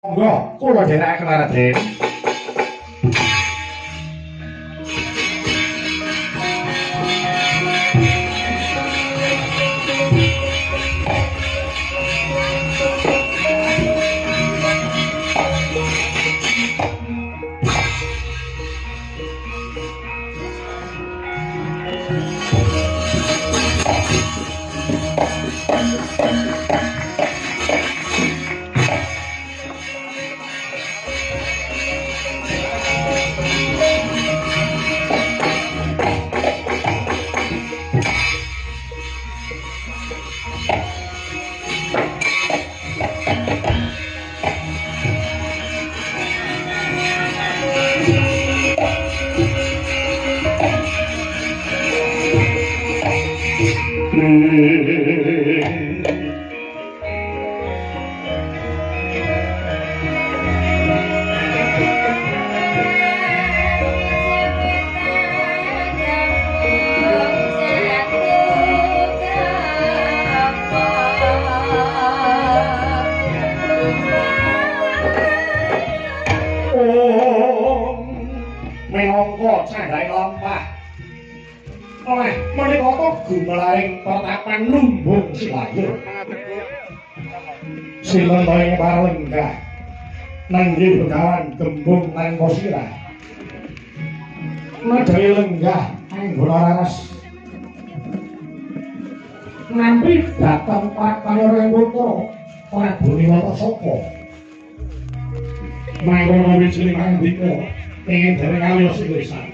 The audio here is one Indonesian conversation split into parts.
Monggo, kula dherekaken Raden. Minangka candhaing lampah. Oleh menika gumelaring pertapan lumbung silayur. Silentoing palenggah nanggih begawan gembung nang posira. Nadai lenggah anggona raras. Nampi dateng pakanyoreng putra ora buni wata sapa. Mangkono wijining andika ingin dereng aliyos lisan.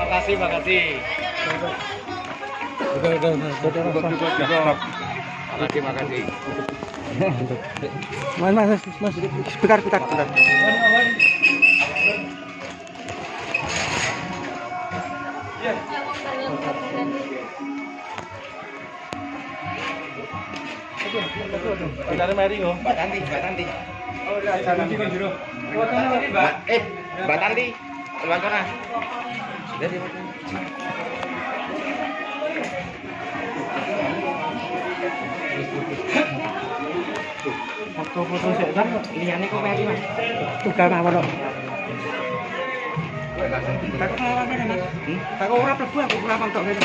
Makasih. Makasih. Mas, bentar. Bentar mari yo. Mbak Tanti. Oh, jalan iki kon jero. Mbak Tanti. Keluar sana. Dari foto-foto sik kan liyane kok mari Mas. Tugal mawon kok. Tak ora kene Mas. Tak ora mlebu aku ora kontok kene.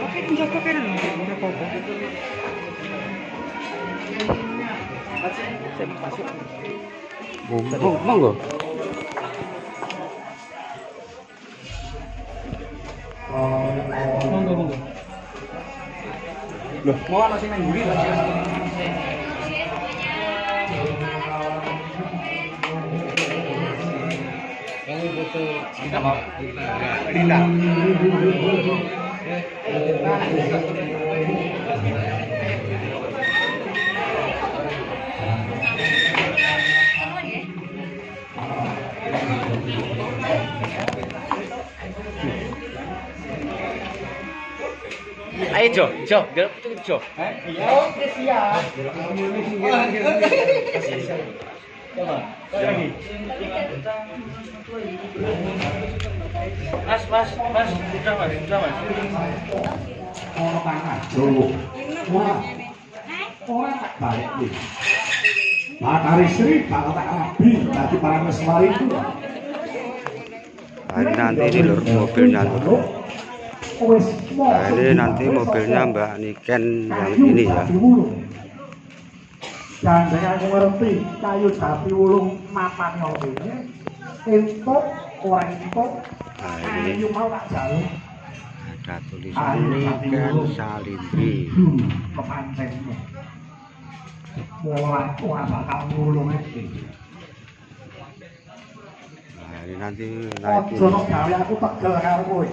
Oke njoko kene ora apa-apa. Masuk. Monggo. Monggo. Loh, mau ana sing nang mburi lho. Kamu foto kita mau. Dinda. Ayo Jo, Jo, Jo. Oke, siap. Coba, lagi. Mas, udah mas. Orang tangan, dulu. Wah, orang tak balik nih. Matahari Sri, bakal tak rabi, nanti para meswari itu. Nah, ini nanti ini lur mobilnya lur. Nah, ini nanti mobilnya Mbak Niken yang ini ya. Dan dengan aku ngerti kayu jati ulung mapan ini entuk orang entuk Nah, ini kayu mau tak jauh ada tulisan Niken Salindri. Kepancennya mulai tua bakal ngulung ini. Nah, ini nanti naik Ojo ini. gawe aku tegel karo kowe.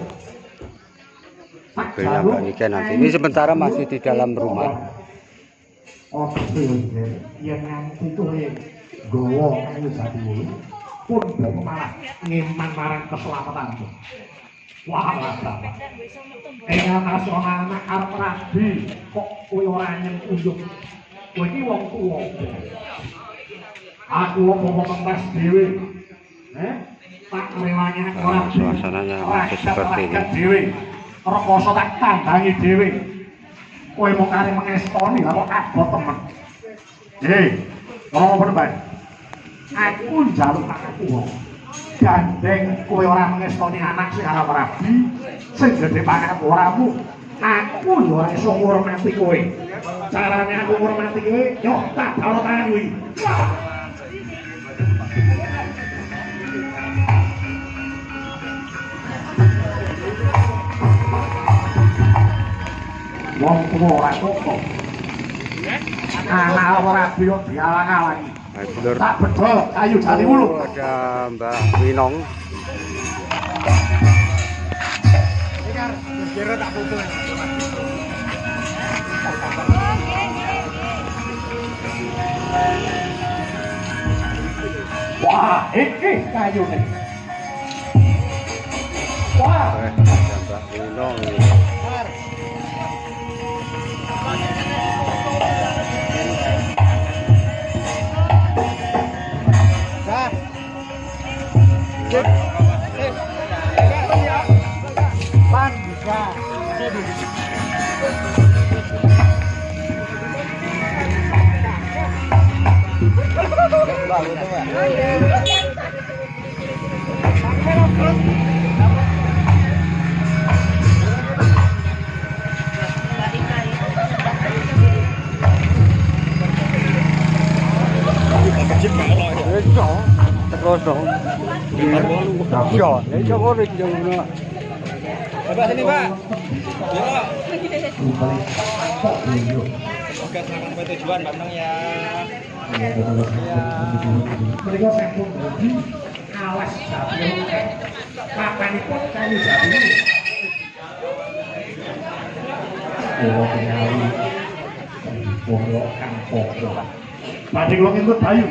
Mobilnya Mbak Niken nanti. Ini sementara masih di dalam rumah. Oke, yang nanti itu gowo kayu jati ulung pun malah ngeman marang keselamatan tuh. Wah, bapak. Enggak nasional anak arep rabi kok kowe ora nyen unjuk. Kowe iki wong tuwa. Aku ngomong mentas dhewe. Tak rewanya ora Suasananya masih seperti ini. Dhewe. Rekoso tak tandangi dhewe. Kowe mau kare mengestoni karo abot temen. Ngomong bener bae. Aku njaluk aku wong. Gandeng kowe ora mengestoni anak sing arep rabi, sing gedhe pangat oramu. Aku yo ora iso ngurmati kowe. Carane aku ngurmati kowe, yo tak karo tangan kuwi. Wong tuwa ora kok. Anak ora biyo dialang-alangi. Nah, itu lur. Tak bedol kayu jati ulung. Oh, ada Mbak Winong. Kira tak foto. Wah, iki kayune. Wah, Ada Mbak Winong. pan bisa. Terus dong. Iya, ini coba ring jauh. Coba sini, Pak. Ya, Oke, selamat sampai tujuan, Pak Menang ya. Mereka sampun dadi alas jati. Papanipun kayu jati. Oh, penyawi. Pokok kang pokok. Badhe kula ngentut bayu.